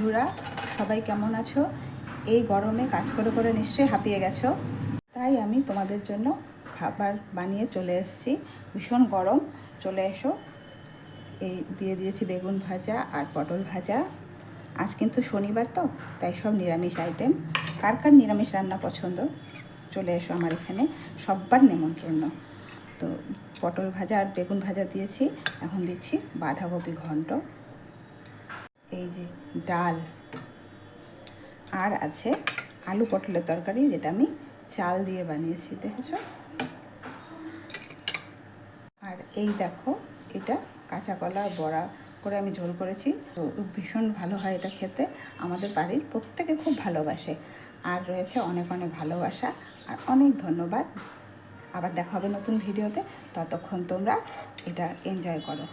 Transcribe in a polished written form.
বন্ধুরা, সবাই কেমন আছো? এই গরমে কাজ করে করে নিশ্চয়ই হাঁপিয়ে গেছো। তাই আমি তোমাদের জন্য খাবার বানিয়ে চলে এসেছি। ভীষণ গরম, চলে এসো। এই দিয়ে দিয়েছি বেগুন ভাজা আর পটল ভাজা। আজ কিন্তু শনিবার, তো তাই সব নিরামিষ আইটেম। কার কার নিরামিষ রান্না পছন্দ চলে এসো আমার এখানে, সব্বার নেমন্ত্রণ। তো পটল ভাজা আর বেগুন ভাজা দিয়েছি, এখন দিচ্ছি বাঁধাকপি ঘন্ট, এই যে ডাল, আর আছে আলু পটলের তরকারি, যেটা আমি চাল দিয়ে বানিয়েছি, দেখেছো? আর এই দেখো, এটা কাঁচা কলা বড়া করে আমি ঝোল করেছি। তো ভীষণ ভালো হয় এটা খেতে, আমাদের বাড়ির প্রত্যেকে খুব ভালোবাসে। আর রয়েছে অনেক অনেক ভালোবাসা আর অনেক ধন্যবাদ। আবার দেখা হবে নতুন ভিডিওতে, ততক্ষণ তোমরা এটা এনজয় করো।